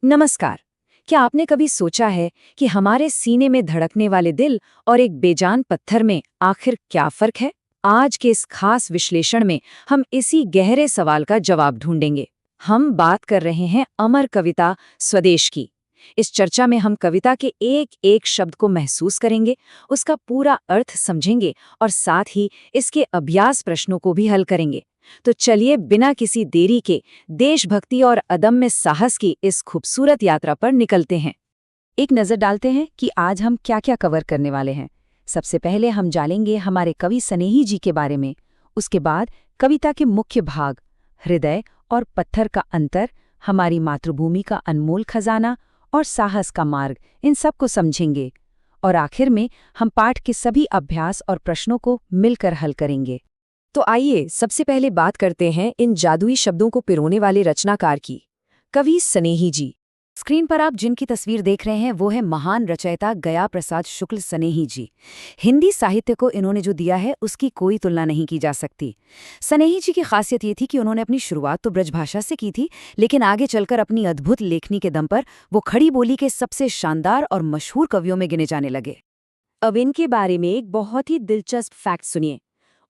नमस्कार। क्या आपने कभी सोचा है कि हमारे सीने में धड़कने वाले दिल और एक बेजान पत्थर में आखिर क्या फर्क है? आज के इस खास विश्लेषण में हम इसी गहरे सवाल का जवाब ढूंढेंगे। हम बात कर रहे हैं अमर कविता स्वदेश की। इस चर्चा में हम कविता के एक एक शब्द को महसूस करेंगे, उसका पूरा अर्थ समझेंगे और साथ ही इसके अभ्यास प्रश्नों को भी हल करेंगे। तो चलिए बिना किसी देरी के देशभक्ति और अदम्य साहस की इस खूबसूरत यात्रा पर निकलते हैं। एक नजर डालते हैं कि आज हम क्या-क्या कवर करने वाले हैं। सबसे पहले हम जानेंगे हमारे कवि स्नेही जी के बारे में। उसके बाद कविता के मुख्य भाग, हृदय और पत्थर का अंतर, हमारी मातृभूमि का अनमोल खजाना और साहस का मार्ग, इन सब को समझेंगे। और आखिर में हम पाठ के सभी अभ्यास और प्रश्नों को मिलकर हल करेंगे। तो आइए सबसे पहले बात करते हैं इन जादुई शब्दों को पिरोने वाले रचनाकार की, कवि स्नेही जी। स्क्रीन पर आप जिनकी तस्वीर देख रहे हैं वो है महान रचयिता गया प्रसाद शुक्ल स्नेही जी। हिंदी साहित्य को इन्होंने जो दिया है उसकी कोई तुलना नहीं की जा सकती। स्नेही जी की खासियत ये थी कि उन्होंने अपनी शुरुआत तो ब्रजभाषा से की थी, लेकिन आगे चलकर अपनी अद्भुत लेखनी के दम पर वो खड़ी बोली के सबसे शानदार और मशहूर कवियों में गिने जाने लगे। अब इनके बारे में एक बहुत ही दिलचस्प फैक्ट सुनिए।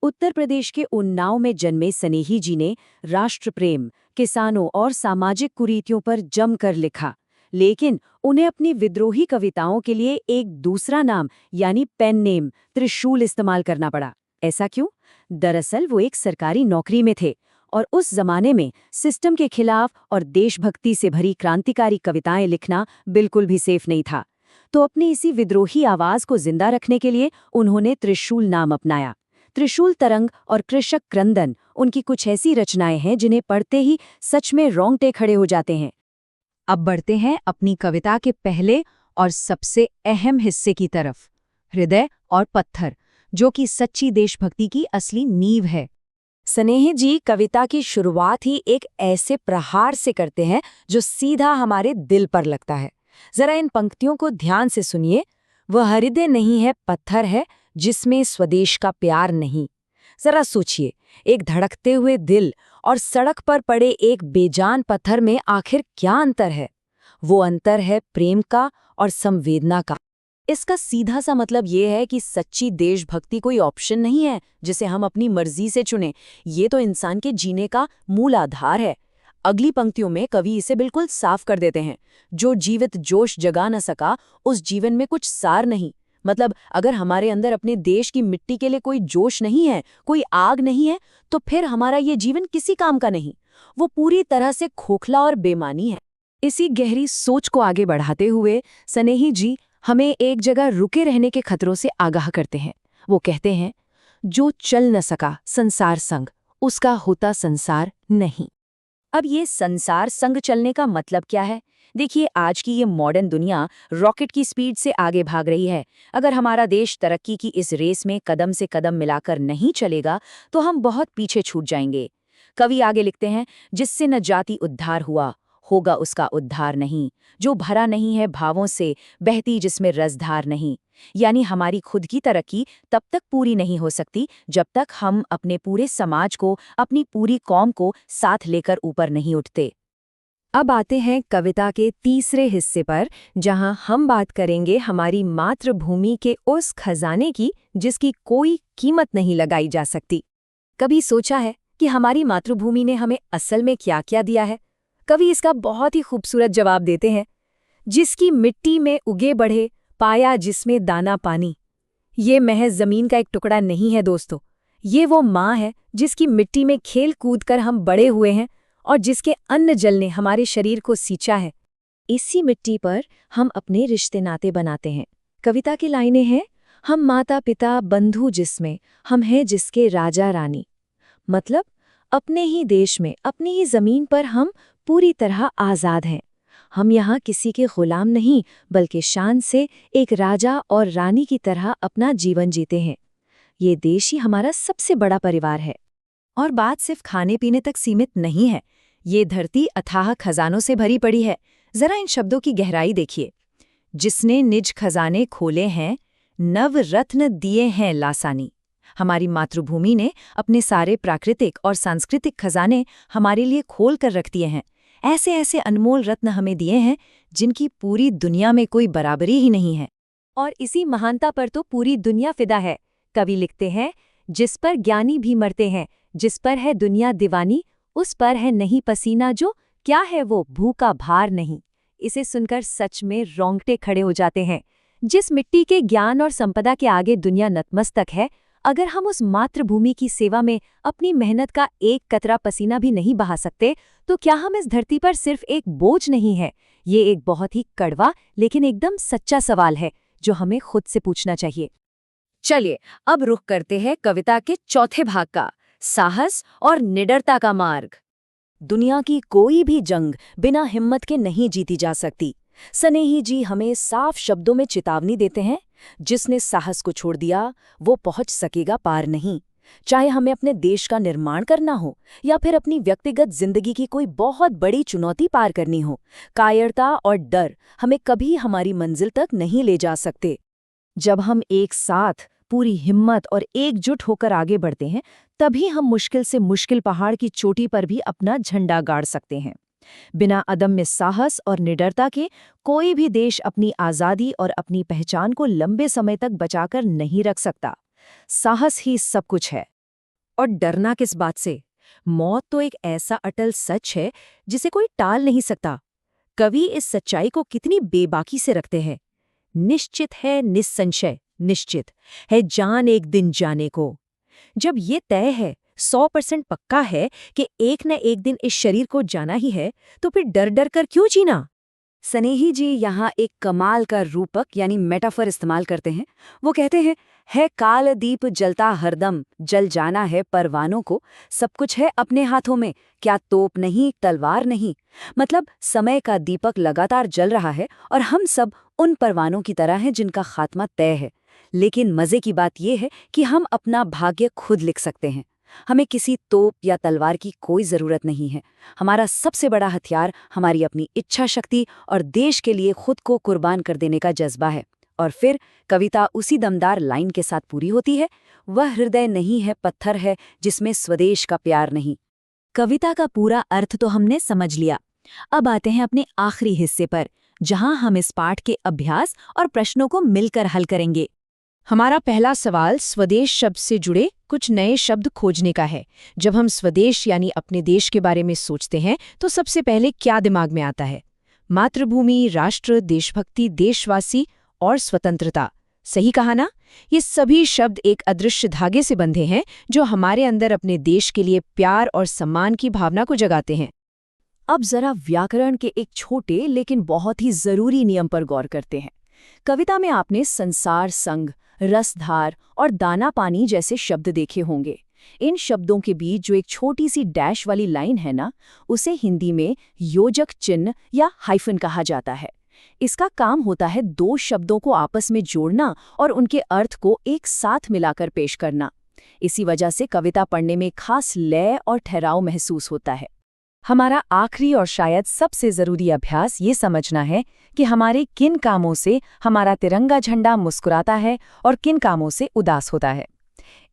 उत्तर प्रदेश के उन्नाव में जन्मे स्नेही जी ने राष्ट्र प्रेम, किसानों और सामाजिक कुरीतियों पर जमकर लिखा, लेकिन उन्हें अपनी विद्रोही कविताओं के लिए एक दूसरा नाम यानी पेन नेम त्रिशूल इस्तेमाल करना पड़ा। ऐसा क्यों? दरअसल वो एक सरकारी नौकरी में थे और उस जमाने में सिस्टम के खिलाफ और देशभक्ति से भरी क्रांतिकारी कविताएं लिखना बिल्कुल भी सेफ नहीं था। तो अपनी इसी विद्रोही आवाज को जिंदा रखने के लिए उन्होंने त्रिशूल नाम अपनाया। त्रिशूल तरंग और कृषक क्रंदन उनकी कुछ ऐसी रचनाएं हैं जिन्हें पढ़ते ही सच में रोंगटे खड़े हो जाते हैं। अब बढ़ते हैं अपनी कविता के पहले और सबसे अहम हिस्से की तरफ, हृदय और पत्थर, जो कि सच्ची देशभक्ति की असली नींव है। स्नेही जी कविता की शुरुआत ही एक ऐसे प्रहार से करते हैं जो सीधा हमारे दिल पर लगता है। जरा इन पंक्तियों को ध्यान से सुनिए। वह हृदय नहीं है, पत्थर है जिसमें स्वदेश का प्यार नहीं। जरा सोचिए, एक धड़कते हुए दिल और सड़क पर पड़े एक बेजान पत्थर में आखिर क्या अंतर है? वो अंतर है प्रेम का और संवेदना का। इसका सीधा सा मतलब ये है कि सच्ची देशभक्ति कोई ऑप्शन नहीं है जिसे हम अपनी मर्जी से चुनें। ये तो इंसान के जीने का मूल आधार है। अगली पंक्तियों में कवि इसे बिल्कुल साफ कर देते हैं। जो जीवित जोश जगा न सका, उस जीवन में कुछ सार नहीं। मतलब अगर हमारे अंदर अपने देश की मिट्टी के लिए कोई जोश नहीं है, कोई आग नहीं है, तो फिर हमारा ये जीवन किसी काम का नहीं। वो पूरी तरह से खोखला और बेमानी है। इसी गहरी सोच को आगे बढ़ाते हुए स्नेही जी हमें एक जगह रुके रहने के खतरों से आगाह करते हैं। वो कहते हैं, जो चल न सका संसार संग, उसका होता संसार नहीं। अब ये संसार संग चलने का मतलब क्या है? देखिए, आज की ये मॉडर्न दुनिया रॉकेट की स्पीड से आगे भाग रही है। अगर हमारा देश तरक्की की इस रेस में कदम से कदम मिलाकर नहीं चलेगा तो हम बहुत पीछे छूट जाएंगे। कवि आगे लिखते हैं, जिससे न जाति उद्धार हुआ, होगा उसका उद्धार नहीं। जो भरा नहीं है भावों से, बहती जिसमें रसधार नहीं। यानी हमारी खुद की तरक्की तब तक पूरी नहीं हो सकती जब तक हम अपने पूरे समाज को, अपनी पूरी कौम को साथ लेकर ऊपर नहीं उठते। अब आते हैं कविता के तीसरे हिस्से पर, जहां हम बात करेंगे हमारी मातृभूमि के उस खजाने की जिसकी कोई कीमत नहीं लगाई जा सकती। कभी सोचा है कि हमारी मातृभूमि ने हमें असल में क्या क्या दिया है? कवि इसका बहुत ही खूबसूरत जवाब देते हैं, जिसकी मिट्टी में उगे बढ़े, पाया जिसमें दाना पानी। ये महज जमीन का एक टुकड़ा नहीं है दोस्तों, ये वो माँ है जिसकी मिट्टी में खेल कूद कर हम बड़े हुए हैं और जिसके अन्न जल ने हमारे शरीर को सींचा है। इसी मिट्टी पर हम अपने रिश्ते नाते बनाते हैं। कविता की लाइनें हैं, हम माता पिता बंधु जिसमें, हम हैं जिसके राजा रानी। मतलब अपने ही देश में, अपनी ही जमीन पर हम पूरी तरह आज़ाद हैं। हम यहाँ किसी के गुलाम नहीं, बल्कि शान से एक राजा और रानी की तरह अपना जीवन जीते हैं। ये देश ही हमारा सबसे बड़ा परिवार है। और बात सिर्फ खाने पीने तक सीमित नहीं है। ये धरती अथाह खजानों से भरी पड़ी है। जरा इन शब्दों की गहराई देखिए। जिसने निज खजाने खोले हैं, नव रत्न दिए हैं लासानी। हमारी मातृभूमि ने अपने सारे प्राकृतिक और सांस्कृतिक खजाने हमारे लिए खोल कर रख दिए हैं। ऐसे ऐसे अनमोल रत्न हमें दिए हैं जिनकी पूरी दुनिया में कोई बराबरी ही नहीं है। और इसी महानता पर तो पूरी दुनिया फिदा है। कवि लिखते हैं, जिस पर ज्ञानी भी मरते हैं, जिस पर है दुनिया दीवानी, उस पर है नहीं पसीना जो, क्या है वो भूखा भार नहीं। इसे सुनकर सच में रोंगटे खड़े हो जाते हैं। जिस मिट्टी के ज्ञान और संपदा के आगे दुनिया नतमस्तक है, अगर हम उस मातृभूमि की सेवा में अपनी मेहनत का एक कतरा पसीना भी नहीं बहा सकते, तो क्या हम इस धरती पर सिर्फ एक बोझ नहीं है? ये एक बहुत ही कड़वा लेकिन एकदम सच्चा सवाल है जो हमें खुद से पूछना चाहिए। चलिए अब रुख करते हैं कविता के चौथे भाग का, साहस और निडरता का मार्ग। दुनिया की कोई भी जंग बिना हिम्मत के नहीं जीती जा सकती। सनेही जी हमें साफ शब्दों में चेतावनी देते हैं, जिसने साहस को छोड़ दिया वो पहुंच सकेगा पार नहीं। चाहे हमें अपने देश का निर्माण करना हो या फिर अपनी व्यक्तिगत जिंदगी की कोई बहुत बड़ी चुनौती पार करनी हो, कायरता और डर हमें कभी हमारी मंजिल तक नहीं ले जा सकते। जब हम एक साथ पूरी हिम्मत और एकजुट होकर आगे बढ़ते हैं, तभी हम मुश्किल से मुश्किल पहाड़ की चोटी पर भी अपना झंडा गाड़ सकते हैं। बिना अदम्य साहस और निडरता के कोई भी देश अपनी आज़ादी और अपनी पहचान को लंबे समय तक बचाकर नहीं रख सकता। साहस ही सब कुछ है। और डरना किस बात से? मौत तो एक ऐसा अटल सच है जिसे कोई टाल नहीं सकता। कवि इस सच्चाई को कितनी बेबाकी से रखते हैं। निश्चित है, निस्संशय निश्चित है जान एक दिन जाने को। जब ये तय है, 100% पक्का है कि एक न एक दिन इस शरीर को जाना ही है, तो फिर डर डर कर क्यों जीना? सनेही जी यहाँ एक कमाल का रूपक यानी मेटाफर इस्तेमाल करते हैं। वो कहते हैं, है काल दीप जलता हरदम, जल जाना है परवानों को, सब कुछ है अपने हाथों में, क्या तोप नहीं तलवार नहीं। मतलब समय का दीपक लगातार जल रहा है और हम सब उन परवानों की तरह हैं जिनका खात्मा तय है। लेकिन मजे की बात यह है कि हम अपना भाग्य खुद लिख सकते हैं। हमें किसी तोप या तलवार की कोई ज़रूरत नहीं है। हमारा सबसे बड़ा हथियार हमारी अपनी इच्छा शक्ति और देश के लिए खुद को कुर्बान कर देने का जज्बा है। और फिर कविता उसी दमदार लाइन के साथ पूरी होती है, वह हृदय नहीं है पत्थर है जिसमें स्वदेश का प्यार नहीं। कविता का पूरा अर्थ तो हमने समझ लिया। अब आते हैं अपने आखिरी हिस्से पर, जहां हम इस पाठ के अभ्यास और प्रश्नों को मिलकर हल करेंगे। हमारा पहला सवाल स्वदेश शब्द से जुड़े कुछ नए शब्द खोजने का है। जब हम स्वदेश यानी अपने देश के बारे में सोचते हैं तो सबसे पहले क्या दिमाग में आता है? मातृभूमि, राष्ट्र, देशभक्ति, देशवासी और स्वतंत्रता। सही कहा ना? ये सभी शब्द एक अदृश्य धागे से बंधे हैं जो हमारे अंदर अपने देश के लिए प्यार और सम्मान की भावना को जगाते हैं। अब जरा व्याकरण के एक छोटे लेकिन बहुत ही जरूरी नियम पर गौर करते हैं। कविता में आपने संसार संग, रसधार और दाना पानी जैसे शब्द देखे होंगे। इन शब्दों के बीच जो एक छोटी सी डैश वाली लाइन है ना, उसे हिंदी में योजक चिन्ह या हाइफन कहा जाता है। इसका काम होता है दो शब्दों को आपस में जोड़ना और उनके अर्थ को एक साथ मिलाकर पेश करना। इसी वजह से कविता पढ़ने में खास लय और ठहराव महसूस होता है। हमारा आखिरी और शायद सबसे जरूरी अभ्यास ये समझना है कि हमारे किन कामों से हमारा तिरंगा झंडा मुस्कुराता है और किन कामों से उदास होता है।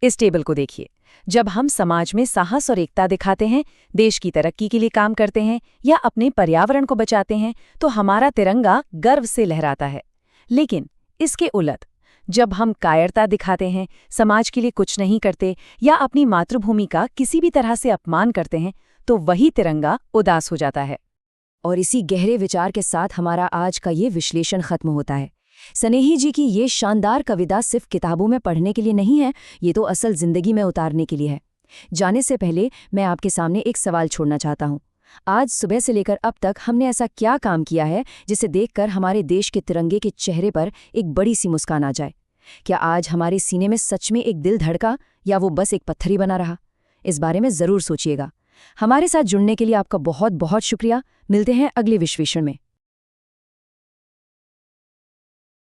इस टेबल को देखिए। जब हम समाज में साहस और एकता दिखाते हैं, देश की तरक्की के लिए काम करते हैं या अपने पर्यावरण को बचाते हैं, तो हमारा तिरंगा गर्व से लहराता है। लेकिन इसके उलट, जब हम कायरता दिखाते हैं, समाज के लिए कुछ नहीं करते या अपनी मातृभूमि का किसी भी तरह से अपमान करते हैं, तो वही तिरंगा उदास हो जाता है। और इसी गहरे विचार के साथ हमारा आज का ये विश्लेषण खत्म होता है। सनेही जी की ये शानदार कविता सिर्फ किताबों में पढ़ने के लिए नहीं है, ये तो असल जिंदगी में उतारने के लिए है। जाने से पहले मैं आपके सामने एक सवाल छोड़ना चाहता हूँ। आज सुबह से लेकर अब तक हमने ऐसा क्या काम किया है जिसे देखकर हमारे देश के तिरंगे के चेहरे पर एक बड़ी सी मुस्कान आ जाए? क्या आज हमारे सीने में सच में एक दिल धड़का या वो बस एक पत्थर ही बना रहा? इस बारे में ज़रूर सोचिएगा। हमारे साथ जुड़ने के लिए आपका बहुत बहुत शुक्रिया। मिलते हैं अगले विश्लेषण में।